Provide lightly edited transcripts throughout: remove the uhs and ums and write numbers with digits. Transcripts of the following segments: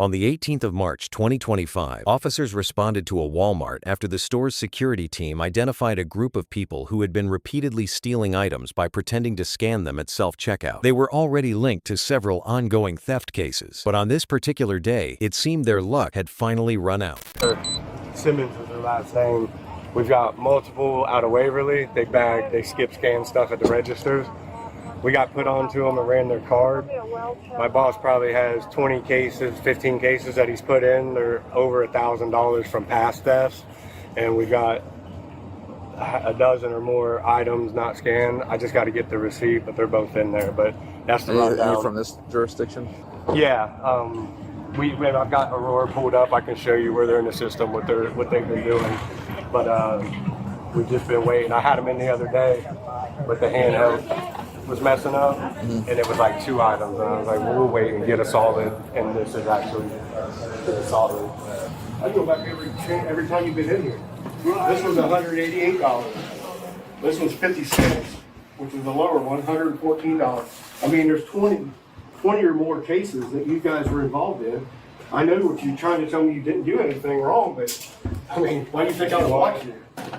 On the 18th of March 2025, officers responded to a Walmart after the store's security team identified a group of people who had been repeatedly stealing items by pretending to scan them at self-checkout. They were already linked to several ongoing theft cases, but on this particular day, it seemed their luck had finally run out. Simmons was their last name. We've got multiple out of Waverly. They skip scan stuff at the registers. We got put onto them and ran their card. My boss probably has 20 cases, 15 cases that he's put in. They're over $1,000 from past thefts. And we got a dozen or more items not scanned. I just got to get the receipt, but they're both in there. But that's the rundown. Are you from this jurisdiction? Yeah. I've got Aurora pulled up. I can show you where they're in the system, what they've been doing. But we've just been waiting. I had them in the other day, but the handheld was messing up, and it was like 2 items. And I was like, well, we'll wait and get a solid, and this is actually a solid. I go back every time you've been in here. This was $188. This was 50 cents, which was the lower one, $114. I mean, there's 20 or more cases that you guys were involved in. I know what you're trying to tell me, you didn't do anything wrong, but I mean, why do you think I was watching you?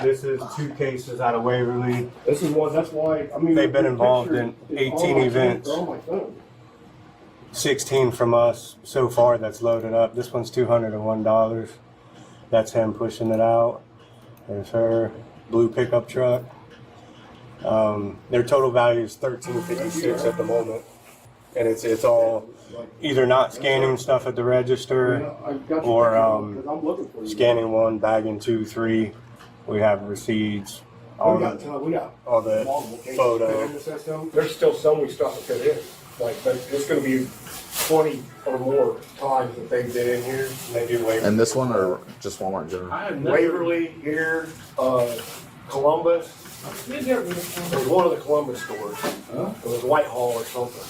This is 2 cases out of Waverly. This is one, that's why, I mean, they've been involved in 18 events. 16 from us so far that's loaded up. This one's $201. That's him pushing it out. There's her blue pickup truck. Their total value is $13.56 at the moment. And it's all either not scanning stuff at the register or scanning 1, bagging 2, 3. We have receipts, all the photos. There's still some we still have to fit in. Like, it's going to be 20 or more times that they've been in here. They do Waverly. And this one, or just Walmart in general? Waverly here, Columbus. There's one of the Columbus stores. It was Whitehall or something.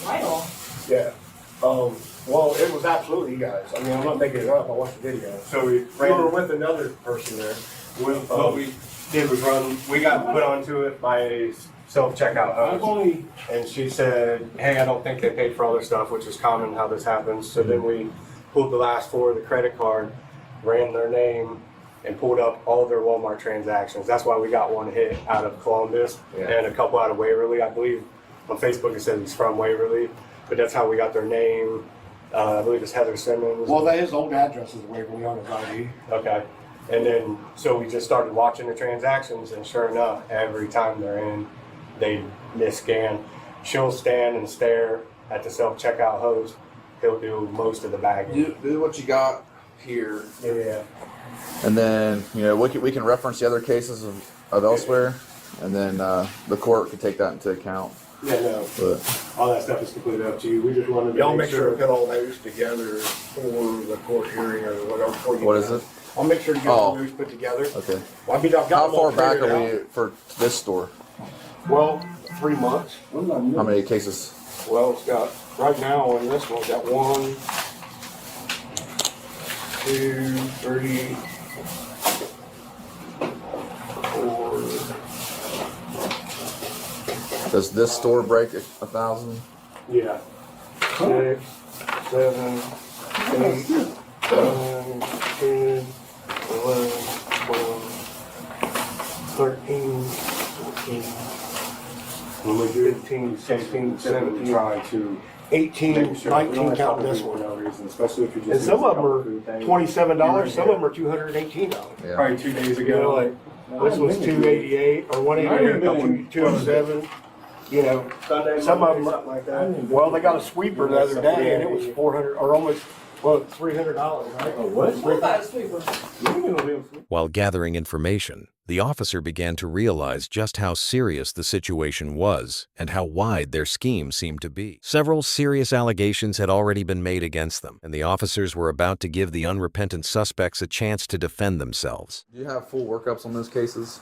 Whitehall? Yeah. Well, it was absolutely you guys. I mean, I'm not making it up. I watched the video. So we were with another person there. What we did was we got put onto it by a self-checkout host. And she said, hey, I don't think they paid for all their stuff, which is common how this happens. So then we pulled the last 4 of the credit card, ran their name, and pulled up all their Walmart transactions. That's why we got 1 hit out of Columbus and a couple out of Waverly. I believe on Facebook it says he's from Waverly, but that's how we got their name. I believe it's Heather Simmons. Well, his old address is Waverly on his ID. Okay. And then, so we just started watching the transactions, and sure enough, every time they're in, they miss-scan. She'll stand and stare at the self-checkout host. He'll do most of the bagging. Do what you got here. Yeah. And then, we can reference the other cases of elsewhere, and then the court could take that into account. Yeah, no. But all that stuff is completely up to you. We just wanted to Y'all make sure to get all those together for the court hearing or whatever. What is it? I'll make sure to get all those put together. Okay. Well, I mean, I've got How them all far back figured are we out. for this store? Well, 3 months. How many cases? Well, it's got, right now on this one, it's got 1, 2, 3, 4. Does this store break 1,000? Yeah. 6, 7, 8, 9, 10, 11, 12, 13, 14. When we do 15, 16, 17, try to 18, 19 count this one. Especially if you just And some of them are $27, some of them are $218. Yeah. Probably 2 days You know, ago. like, this was $288 or $188, $207. You know, some of them, like that. well, they got a sweeper the other day and it was $400 or almost, well, $300, right? Oh, what? What about a sweeper? While gathering information, the officer began to realize just how serious the situation was and how wide their scheme seemed to be. Several serious allegations had already been made against them, and the officers were about to give the unrepentant suspects a chance to defend themselves. Do you have full workups on those cases?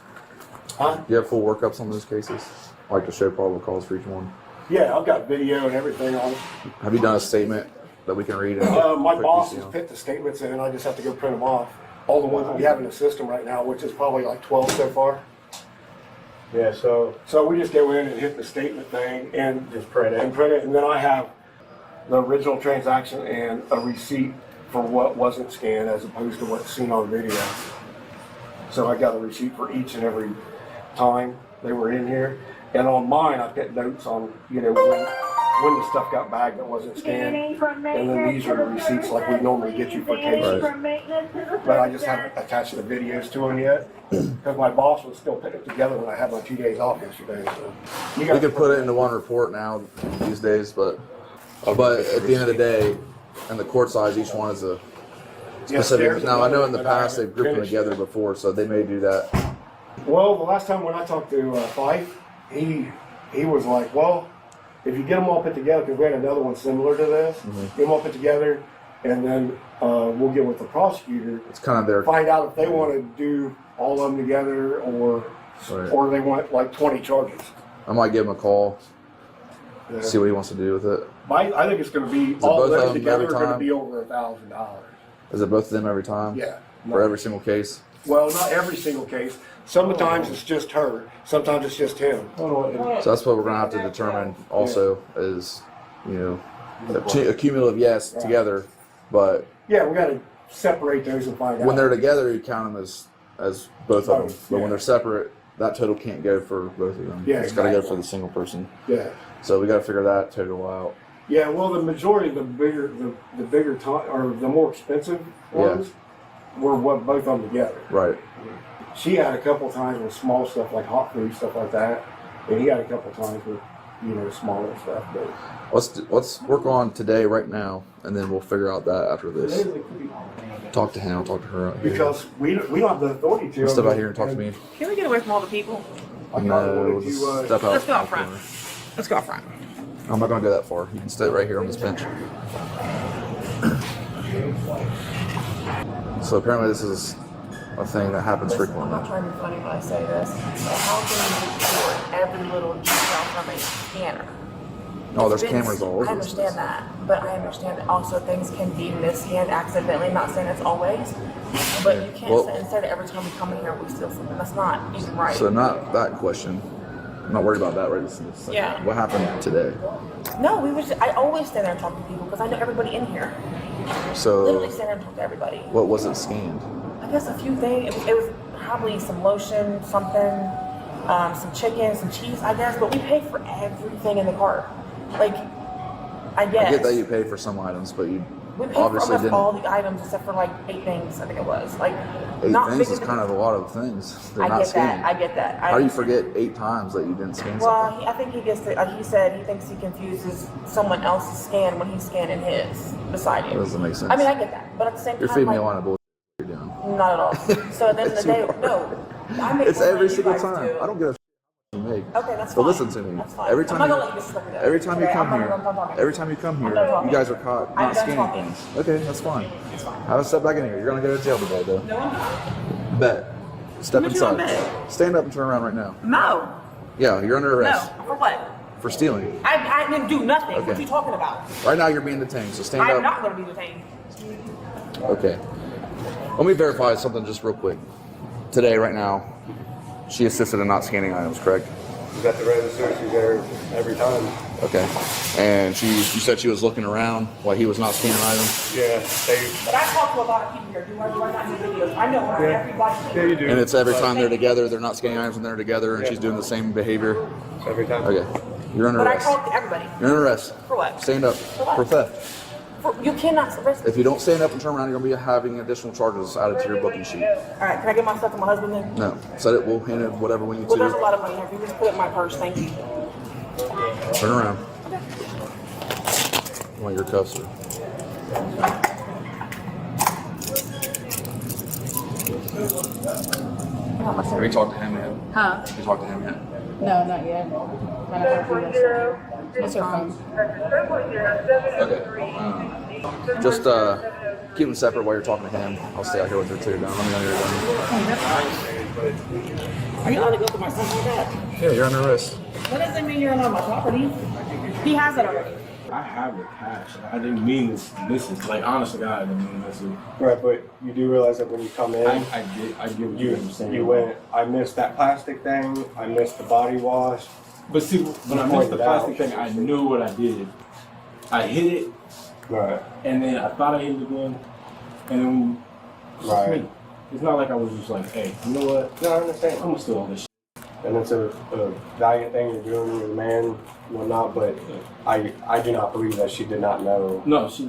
Huh? Do you have full workups on those cases? Like to show probable cause for each one? Yeah, I've got video and everything on it. Have you done a statement that we can read? My boss has put the statements in and I just have to go print them off. All the ones that we have in the system right now, which is probably like 12 so far. Yeah, so So we just go in and hit the statement thing and just print it. and then I have the original transaction and a receipt for what wasn't scanned as opposed to what's seen on video. So I got a receipt for each and every time they were in here. And on mine, I've got notes on, you know, when the stuff got bagged that wasn't scanned. And then these are the receipts like we normally get you for cases. But I just haven't attached the videos to them yet because my boss was still putting it together when I had my 2 days off yesterday. So We can put it into one report now these days, but at the end of the day, in the court size, each one is a specific. Now I know in the past they've grouped them together before, so they may do that. Well, the last time when I talked to Fife, he was like, well, if you get them all put together, because we had another one similar to this, get them all put together, and then we'll get with the prosecutor. It's kind of their find out if they want to do all of them together or they want like 20 charges. I might give him a call, see what he wants to do with it. I think it's going to be all of them together are going to be over $1,000. Is it both of them every time? Yeah. For every single case? Well, not every single case. Sometimes it's just her. Sometimes it's just him. So that's what we're going to have to determine also is, you know, a cumulative yes together, but yeah, we got to separate those and find out. When they're together, you count them as both of them. But when they're separate, that total can't go for both of them. Yeah, it's got to go for the single person. Yeah. So we got to figure that total out. Yeah, well, the majority of the bigger time or the more expensive ones were what both of them together. Right. She had a couple times with small stuff like hot food stuff like that, and he had a couple times with smaller stuff. But let's work on today right now, and then we'll figure out that after this. Talk to him. Talk to her. Out here. Because we don't have the authority to. Step out here and talk to me. Can we get away from all the people? No, we'll just step out. Let's go out front. Let's go out front. I'm not going to go that far. You can stay right here on this bench. So apparently this is a thing that happens frequently. I'm not trying to be funny when I say this, but how can you record every little detail from a scanner? Oh, there's cameras all over. I understand that, but I understand that also things can be misscanned accidentally. I'm not saying it's always, but you can't sit and say that every time we come in here we steal something. That's not even right. So not that question. I'm not worried about that right this second. Yeah. What happened today? No, I always stand there and talk to people because I know everybody in here. So Literally stand there and talk to everybody. What was it scanned? I guess a few things. It was probably some lotion, something, some chicken, some cheese, I guess. But we paid for everything in the cart. Like, I guess. I get that you paid for some items, but you we paid obviously for almost didn't. all the items except for like 8 things. I think it was like 8 not things big is kind of a lot of things. They're I not get scanning. that. I get that. How do you forget 8 times that you didn't scan Well, something? I think he gets. He said he thinks he confuses someone else's scan when he's scanning his beside you. That doesn't make sense. I mean, I get that, but at the same You're time, feeding me a like, line of bullshit you're doing. not at all. So at the end of the day, no. I make It's more every than you single guys time. do. I don't give a shit you make. Okay, that's So fine. listen to me. That's fine. Every time I'm not you- gonna let you disrespect me. Every time you Okay, come I'm here, done talking. every time you come here, I'm done talking. you guys are caught I'm not done scanning talking. things. Okay, that's fine. It's fine. Have a step back in here. You're gonna go to jail today, though. No, I'm not. Bet. Step What you gonna inside. bet? Stand up and turn around right now. No. Yeah, you're under No. arrest For what? for stealing. I didn't do nothing. What Okay. are you talking about? Right now, you're being detained. So stand I'm up. not going to be detained. Okay. Let me verify something just real quick. Today, right now, she assisted in not scanning items, correct? You got the register, she's there every time. Okay. And you said she was looking around while he was not scanning items? Yeah, But I talk to a lot of people here. Do I not do videos? I know where everybody yeah, you do. And it's every time they're together, they're not scanning items when they're together, and she's doing the same behavior? Every time. Okay. You're under But I arrest. talk to everybody. You're under arrest. For what? Stand up. what? For theft. You cannot arrest me. If you don't stand up and turn around, you're going to be having additional charges added to your booking sheet. All right, can I get my stuff to my husband then? No. Set it. We'll hand it whatever we need Well, there's a to. lot of money here. If you just put it in my purse, thank you. Turn around. I want your cuffs, sir. Have you talked to him yet? Huh? Have you talked to him yet? No, not yet. What's your phone? Okay. Just keep them separate while you're talking to him. I'll stay out here with her too. Let me know you're done. Are you allowed to go to my son like that? Yeah, you're under arrest. That doesn't mean you're on my property. He has it already. I have the cash. I didn't mean this. This is like, honest to God, I didn't mean this. Right, but you do realize that when you come in, I get what you're saying. you went, I missed that plastic thing, I missed the body wash. But see, when I missed the plastic thing, I knew what I did. I hit it, Right. and then I thought I hit it again, and then Right. it's not like I was just like, hey, you know what? No, I understand. I'm gonna steal all this shit. And it's a valiant thing you're doing, you're a man, whatnot, but I do not believe that she did not know. No, she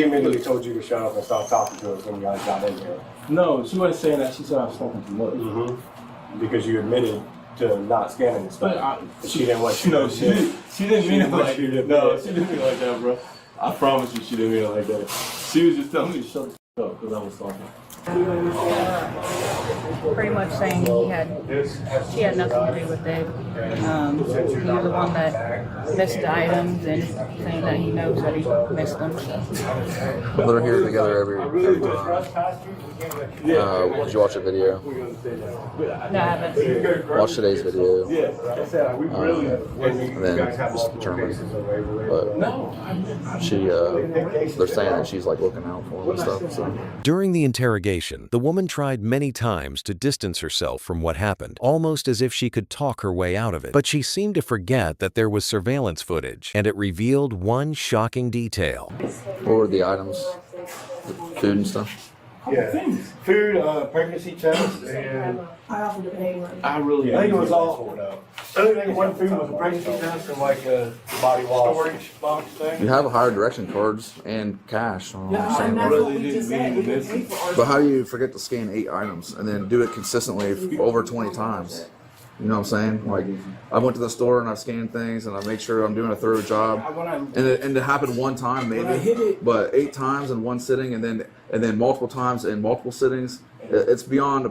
immediately told you to shut up and stop talking to us when you guys got in here. No, she wasn't saying that. She said I was talking too much. Mm-hmm. Because you admitted to not scanning the stuff. But she didn't want you no, to she didn't. She didn't mean it like that. No, she didn't mean it like that, bro. I promise you, she didn't mean it like that. She was just telling me to shut the f up because I was talking. Pretty much saying she had nothing to do with it. He was the one that missed the items and saying that he knows that he missed them. They're here together every time. Did you watch the video? No, I haven't. Watch today's video. And then just determine. But they're saying that she's like looking out for him and stuff. So. During the interrogation, the woman tried many times to distance herself from what happened, almost as if she could talk her way out of it. But she seemed to forget that there was surveillance footage, and it revealed one shocking detail. What were the items? The food and stuff? Yeah. Food, pregnancy test, and I really I think it was all. I don't think one food was a pregnancy test and like a body wash. storage box thing. You have higher direction cards and cash on the same that's one. what we just said. We didn't wait for ours. But how do you forget to scan 8 items and then do it consistently over 20 times? You know what I'm saying? Like, I went to the store and I've scanned things and I make sure I'm doing a thorough job. And it happened one time maybe, but 8 times in one sitting and then multiple times in multiple sittings. It's beyond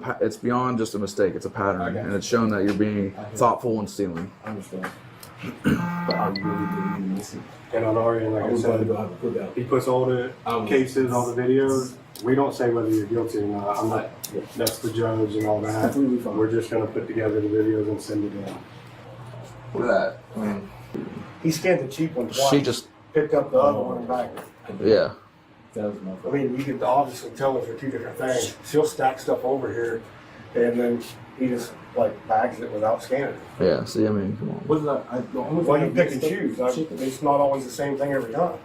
just a mistake. It's a pattern, and it's shown that you're being thoughtful and stealing. I understand. But I really didn't miss it. And on our end, like I said, he puts all the cases, all the videos. We don't say whether you're guilty or not. I'm not. That's the judge and all that. We're just gonna put together the videos and send it in. Look at that. I mean, He scanned the cheap one twice. she just, picked up the other one back. yeah. That was my I fault. mean, you could obviously tell those are 2 different things. She'll stack stuff over here, and then he just like bags it without scanning it. Yeah, see, I mean, come on. What did the only Well, thing you pick and choose. It's not always the same thing every time.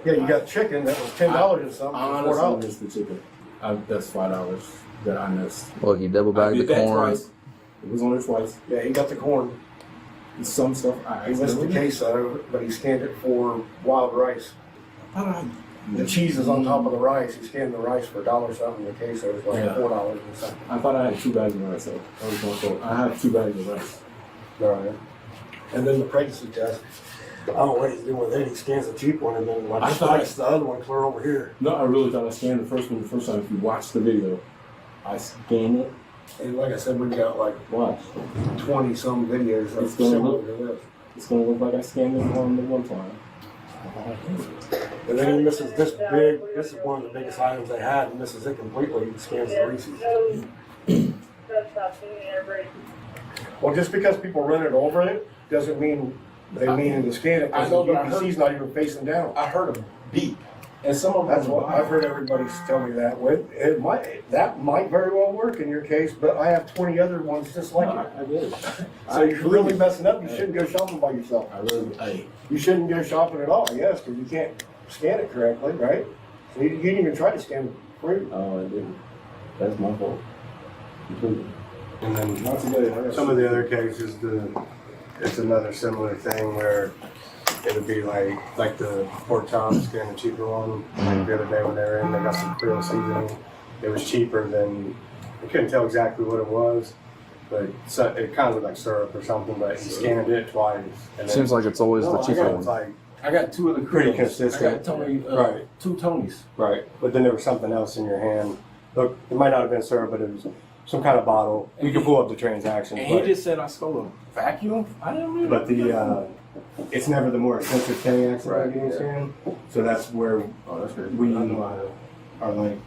Yeah, you got chicken that was $10 and something, I for honestly $4. missed the chicken. That's $5 that I missed. Look, you double I bagged did the that corn. twice. It was on there twice. Yeah, he got the corn. Some stuff I He missed the queso, but he scanned it for wild rice. The cheese is on top of the rice. He scanned the rice for $1 something. The queso is like Yeah. $4 and something. I thought I had 2 bags of rice though. I was going for I had 2 bags of rice. Right. And then the pregnancy test. I don't know what he's doing with it. He scans the cheap one and then I like thought- slice the other one clear over here. No, I really thought I scanned the first one the first time. If you watch the video, I scanned it. And like I said, we've got like Watch. 20 some videos of It's gonna similar look- to this. It's gonna look like I scanned it on the one time. And then he misses this big. This is one of the biggest items they had. He misses it completely. He scans the Reese's. Well, just because people run it over it doesn't mean they mean to scan it. I Because know, the but I heard- UPC's not even facing down. I heard a beep, and some of them. That's what I've heard everybody tell me that. That might very well work in your case, but I have 20 other ones just like it. I did. So you're really messing up. You shouldn't go shopping by yourself. I really. Hey, You shouldn't go shopping at all, yes, because you can't scan it correctly, right? So you didn't even try to scan fruit. oh, I didn't. That's my fault. Completely. And then Not today. some of the other cases, it's another similar thing where it would be like the pork chops getting a cheaper one. Like the other day when they were in, they got some Creole seasoning. It was cheaper than, I couldn't tell exactly what it was, but it kind of looked like syrup or something, but he scanned it twice. And Seems like it's always the cheaper it's one. like, I got 2 of the Pretty Creoles. consistent. I got Tony, Right. 2 Tonys. right, but then there was something else in your hand. Look, it might not have been syrup, but it was some kind of bottle. You can pull up the transaction. And he just said I stole a vacuum. I didn't really. But it's never the more expensive thing accidentally being scanned. So that's where Oh, that's great. we I know how to. are like,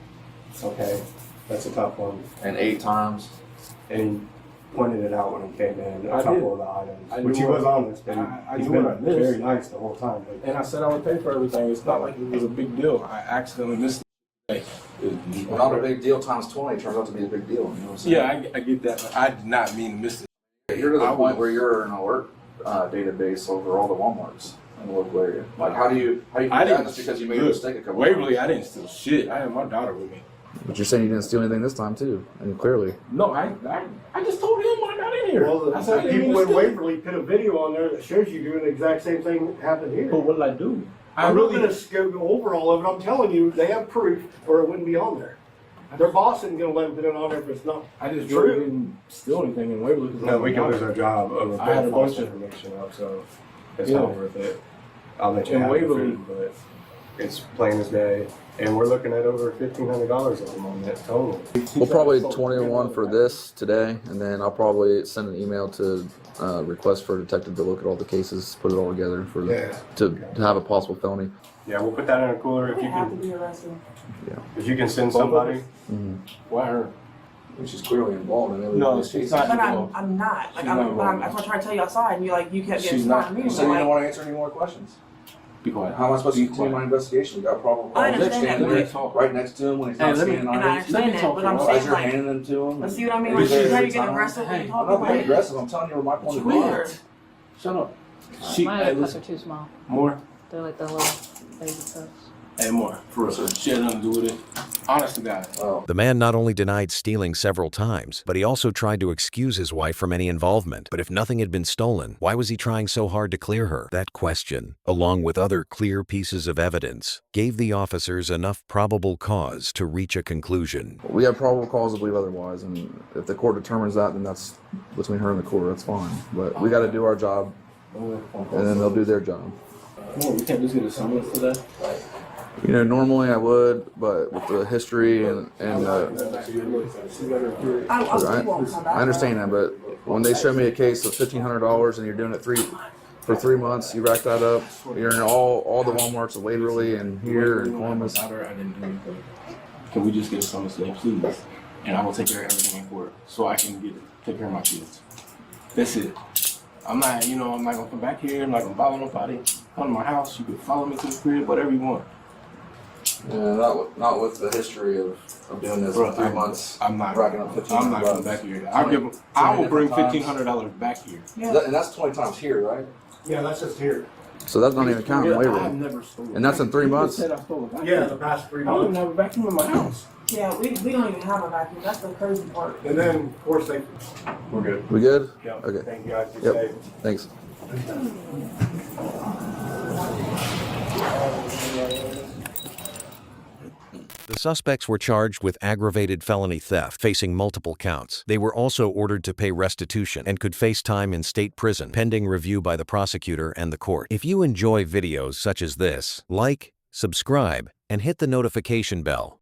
okay, that's a tough one. And 8 times. And he pointed it out when he came in, I a couple did. of the items, I which knew he was what- honest. And I he's knew been what I missed. very nice the whole time. But And I said I would pay for everything. It's not like it was a big deal. I accidentally missed it. Well, not a big deal times 20 turns out to be a big deal. You know what I'm saying? Yeah, I get that. But I did not mean to miss it. You're to the point where you're an alert database over all the Walmarts. in what area? Like, how do you do I that didn't. just because you made a look, mistake a couple Waverly, times? I didn't steal shit. I had my daughter with me. But you're saying you didn't steal anything this time too, and clearly. No, I just told him I got in here. Well, I said I the didn't people mean in to steal. Waverly put a video on there that shows you doing the exact same thing that happened here. But what did I do? I'm not going to go over all of it. I'm telling you, they have proof, or it wouldn't be on there. Their boss isn't going to let them put it on there if it's not. I just True. really didn't steal anything in Waverly. No, we can lose our job over I had a putting false bunch of- information up, so it's Yeah. not worth it. I'll let you In have the Waverly. food, but it's plain as day. And we're looking at over $1,500 at the moment total. We'll probably 21 for this today, and then I'll probably send an email to request for a detective to look at all the cases, put it all together for to have a possible felony. Yeah, we'll put that in a cooler if They you have to can. be arrested. If you can send somebody. Why her? She's clearly involved in every No, she's not But involved. I'm not. Like She's not involved. that's what I'm trying to tell you outside, and you kept getting She's smart not. on me. You said you didn't want to answer any more questions. Be quiet. How am I supposed to Be continue my quiet. investigation? You got a probable I cause. understand that, Stand there, but- right next to him when he's Hey, not let me- seeing And I items. understand that, but I'm As saying you're like, handing them to him. let's see what I mean. Be Like, there you try every to get time. aggressive when you Hey, talk I'm not being about it. aggressive. I'm telling you what my point of view Weird. is. Shut up. My Hey, cups are listen. too small. More. They're like the little baby cups. Hey, more. For real, sir. She had nothing to do with it. Honest to God. Oh. The man not only denied stealing several times, but he also tried to excuse his wife from any involvement. But if nothing had been stolen, why was he trying so hard to clear her? That question, along with other clear pieces of evidence, gave the officers enough probable cause to reach a conclusion. We have probable cause to believe otherwise, and if the court determines that, then that's between her and the court. That's fine. But we got to do our job, and then they'll do their job. More. We can't just get a summons today. You know, normally I would, but with the history and I understand that, but when they show me a case of $1,500 and you're doing it for 3 months, you rack that up. You're in all the Walmarts of Waverly and here and Columbus. I didn't do anything. Can we just get a summons today, please? And I will take care of everything in court so I can take care of my kids. That's it. I'm not gonna come back here. I'm not gonna bother nobody. Come to my house. You can follow me to the crib, whatever you want. Not with the history of doing this Bro, for 3 months. I'm not. racking up $1,500. I'm not coming back here. I will bring $1,500 back here. And that's 20 times here, right? Yeah, that's just here. So that's not even counting I've Waverly. never stolen. And that's in 3 People months? said I stole a vacuum. Yeah, the past 3 I don't even months. have a vacuum in my house. Yeah, we don't even have a vacuum. That's the crazy part. And then, of course, We're good. We good? Yeah. Okay. Thank you guys. Be Yep. safe. Thanks. The suspects were charged with aggravated felony theft, facing multiple counts. They were also ordered to pay restitution and could face time in state prison, pending review by the prosecutor and the court. If you enjoy videos such as this, like, subscribe, and hit the notification bell.